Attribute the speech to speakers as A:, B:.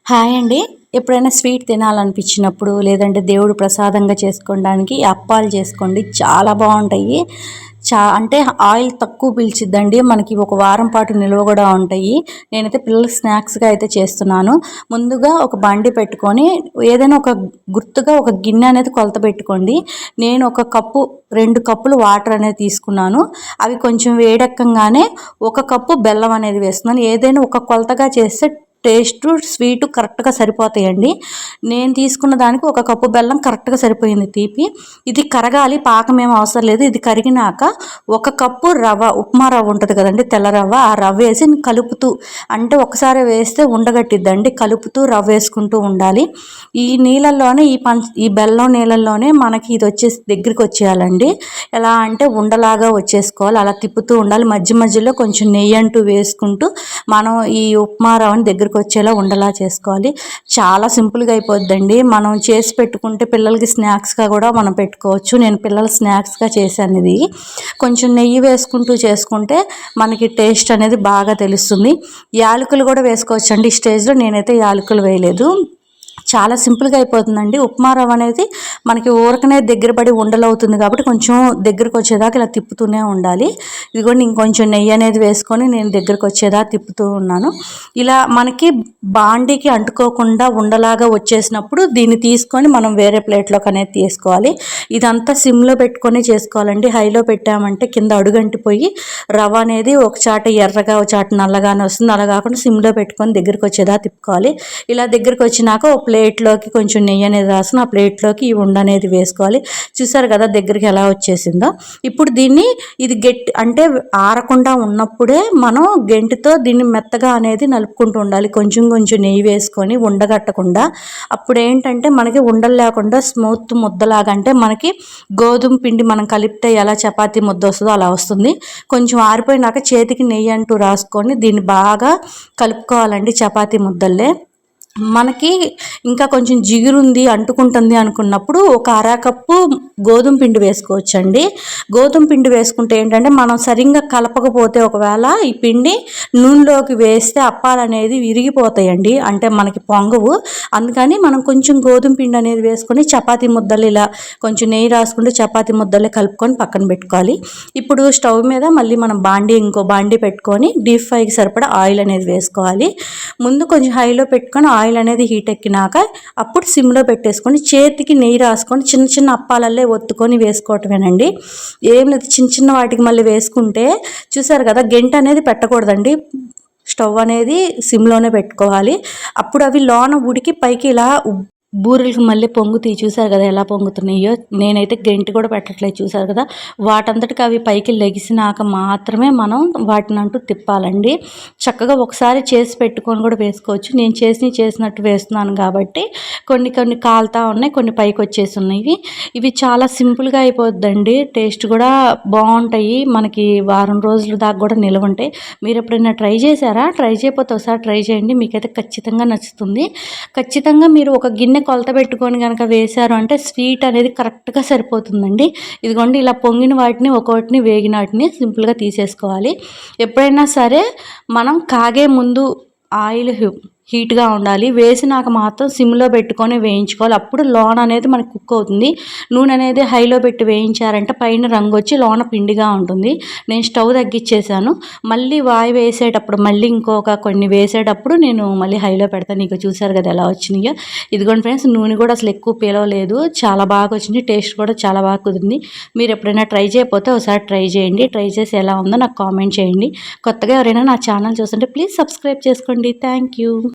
A: Hi అండి. ఎప్పుడైనా sweet తినాలనిపించినప్పుడు లేదంటే దేవుడు ప్రసాదంగా చేసుకోవడానికి అప్పాలు చేసుకోండి. చాలా బాగుంటాయి. అంటే ఆయిల్ తక్కువ పీల్చిద్దండి. మనకి ఒక వారం పాటు నిల్వ కూడా ఉంటాయి. నేనైతే పిల్లలకి స్నాక్స్గా అయితే చేస్తున్నాను. ముందుగా ఒక బండి పెట్టుకొని ఏదైనా ఒక గుర్తుగా ఒక గిన్నె అనేది కొలత పెట్టుకోండి. నేను ఒక కప్పు 2 కప్పులు వాటర్ అనేది తీసుకున్నాను. అవి కొంచెం వేడెక్కగానే 1 కప్పు బెల్లం అనేది వేస్తున్నాను. ఏదైనా ఒక కొలతగా చేస్తే టేస్ట్ స్వీటు కరెక్ట్గా సరిపోతాయండి. నేను తీసుకున్న దానికి 1 కప్పు బెల్లం కరెక్ట్గా సరిపోయింది తీపి. ఇది కరగాలి, పాకం ఏం అవసరం లేదు. ఇది కరిగినాక 1 కప్పు రవ్వ, ఉప్మా రవ్వ ఉంటుంది కదండి, తెల్ల రవ్వ, ఆ రవ్వ వేసి కలుపుతూ, అంటే ఒకసారి వేస్తే ఉండగట్టిద్దండి, కలుపుతూ రవ్వ వేసుకుంటూ ఉండాలి. ఈ నీళ్ళల్లోనే ఈ బెల్లం నీళ్ళల్లోనే మనకి ఇది వచ్చేసి దగ్గరికి వచ్చేయాలండి. ఎలా అంటే ఉండలాగా వచ్చేసుకోవాలి. అలా తిప్పుతూ ఉండాలి. మధ్య మధ్యలో కొంచెం నెయ్యి అంటూ వేసుకుంటూ మనం ఈ ఉప్మా రవ్వని దగ్గరికి వచ్చేలా ఉండలా చేసుకోవాలి. చాలా సింపుల్గా అయిపోద్దండి. మనం చేసి పెట్టుకుంటే పిల్లలకి స్నాక్స్గా కూడా మనం పెట్టుకోవచ్చు. నేను పిల్లల స్నాక్స్గా చేశాను. ఇది కొంచెం నెయ్యి వేసుకుంటూ చేసుకుంటే మనకి టేస్ట్ అనేది బాగా తెలుస్తుంది. యాలకులు కూడా వేసుకోవచ్చు అండి. ఈ స్టేజ్లో నేనైతే యాలకులు వేయలేదు. చాలా సింపుల్గా అయిపోతుందండి. ఉప్మా రవ్వ అనేది మనకి ఊరకనే దగ్గర పడి ఉండలవుతుంది కాబట్టి కొంచెం దగ్గరకు వచ్చేదాకా ఇలా తిప్పుతూనే ఉండాలి. ఇదిగోండి, ఇంకొంచెం నెయ్యి అనేది వేసుకొని నేను దగ్గరకు వచ్చేదాకా తిప్పుతూ ఉన్నాను. ఇలా మనకి బాండీకి అంటుకోకుండా ఉండలాగా వచ్చేసినప్పుడు దీన్ని తీసుకొని మనం వేరే ప్లేట్లోకి అనేది తీసుకోవాలి. ఇదంతా సిమ్లో పెట్టుకొని చేసుకోవాలండి. హైలో పెట్టామంటే కింద అడుగంటిపోయి రవ్వ అనేది ఒక చాట ఎర్రగా ఒక చాట నల్లగానే వస్తుంది. అలా కాకుండా సిమ్లో పెట్టుకొని దగ్గరికి వచ్చేదా తిప్పుకోవాలి. ఇలా దగ్గరికి వచ్చినాక ఒక ప్లేట్లోకి కొంచెం నెయ్యి అనేది రాసుకుని ఆ ప్లేట్లోకి ఈ ఉండ అనేది వేసుకోవాలి. చూసారు కదా దగ్గరికి ఎలా వచ్చేసిందో. ఇప్పుడు దీన్ని ఇది అంటే ఆరకుండా ఉన్నప్పుడే మనం గెంటితో దీన్ని మెత్తగా అనేది నలుపుకుంటూ ఉండాలి. కొంచెం కొంచెం నెయ్యి వేసుకొని ఉండగట్టకుండా. అప్పుడు ఏంటంటే మనకి ఉండలు లేకుండా స్మూత్ ముద్దలాగా, అంటే మనకి గోధుమ పిండి మనం కలిపితే ఎలా చపాతీ ముద్ద వస్తుందో అలా వస్తుంది. కొంచెం ఆరిపోయినాక చేతికి నెయ్యి అంటూ రాసుకొని దీన్ని బాగా కలుపుకోవాలండి చపాతీ ముద్దల్లే. మనకి ఇంకా కొంచెం జిగురుంది, అంటుకుంటుంది అనుకున్నప్పుడు ఒక అరకప్పు గోధుమ పిండి వేసుకోవచ్చండి. గోధుమ పిండి వేసుకుంటే ఏంటంటే మనం సరిగ్గా కలపకపోతే ఒకవేళ ఈ పిండి నూనెలోకి వేస్తే అప్పాలు అనేది విరిగిపోతాయండి, అంటే మనకి పొంగవు. అందుకని మనం కొంచెం గోధుమ పిండి అనేది వేసుకొని చపాతీ ముద్దలు ఇలా కొంచెం నెయ్యి రాసుకుంటూ చపాతీ ముద్దలే కలుపుకొని పక్కన పెట్టుకోవాలి. ఇప్పుడు స్టవ్ మీద మళ్ళీ మనం ఇంకో బాండీ పెట్టుకొని డీప్ ఫ్రైకి సరిపడా ఆయిల్ అనేది వేసుకోవాలి. ముందు కొంచెం హైలో పెట్టుకొని ఆయిల్ అనేది హీట్ ఎక్కినాక అప్పుడు సిమ్లో పెట్టేసుకొని చేతికి నెయ్యి రాసుకొని చిన్న చిన్న అప్పాలల్లే ఒత్తుకొని వేసుకోవటమేనండి. ఏం లేదు, చిన్న చిన్న వాటికి మళ్ళీ వేసుకుంటే చూసారు కదా, గెంట అనేది పెట్టకూడదండి. స్టవ్ అనేది సిమ్లోనే పెట్టుకోవాలి. అప్పుడు అవి లోన ఉడికి పైకి ఇలా బూరెలకు మళ్ళీ పొంగుతాయి. చూసారు కదా ఎలా పొంగుతున్నాయో. నేనైతే గెంటి కూడా పెట్టట్లేదు. చూసారు కదా, వాటంతటికి అవి పైకి లెగిసినాక మాత్రమే మనం వాటిని అంటూ తిప్పాలండి. చక్కగా ఒకసారి చేసి పెట్టుకొని కూడా వేసుకోవచ్చు. నేను చేసినట్టు వేస్తున్నాను కాబట్టి కొన్ని కొన్ని కాలుతా ఉన్నాయి, కొన్ని పైకి వచ్చేసి ఉన్నాయి. ఇవి చాలా సింపుల్గా అయిపోద్దండి. టేస్ట్ కూడా బాగుంటాయి. మనకి వారం రోజుల దాకా కూడా నిల్వ ఉంటాయి. మీరు ఎప్పుడైనా ట్రై చేశారా? ట్రై చేయకపోతే ఒకసారి ట్రై చేయండి, మీకైతే ఖచ్చితంగా నచ్చుతుంది. ఖచ్చితంగా మీరు ఒక గిన్నె కొలత పెట్టుకొని కనుక వేశారు అంటే స్వీట్ అనేది కరెక్ట్గా సరిపోతుందండి. ఇదిగోండి, ఇలా పొంగిన వాటిని ఒక్కొక్కటిని వేగిన వాటిని సింపుల్గా తీసేసుకోవాలి. ఎప్పుడైనా సరే మనం కాగే ముందు ఆయిల్ హీట్గా ఉండాలి. వేసినాక మాత్రం సిమ్లో పెట్టుకొని వేయించుకోవాలి. అప్పుడు లోన అనేది మనకు కుక్ అవుతుంది. నూనె అనేది హైలో పెట్టి వేయించారంటే పైన రంగు వచ్చి లోన పిండిగా ఉంటుంది. నేను స్టవ్ తగ్గించేసాను. మళ్ళీ వాయి వేసేటప్పుడు మళ్ళీ కొన్ని వేసేటప్పుడు నేను మళ్ళీ హైలో పెడతాను. ఇక చూసారు కదా ఎలా వచ్చినాయో. ఇదిగోండి ఫ్రెండ్స్, నూనె కూడా అసలు ఎక్కువ పీలవలేదు. చాలా బాగా వచ్చింది. టేస్ట్ కూడా చాలా బాగా కుదిరింది. మీరు ఎప్పుడైనా ట్రై చేయకపోతే ఒకసారి ట్రై చేయండి. ట్రై చేసి ఎలా ఉందో నాకు కామెంట్ చేయండి. కొత్తగా ఎవరైనా నా ఛానల్ చూస్తుంటే ప్లీజ్ సబ్స్క్రైబ్ చేసుకోండి. Thank you.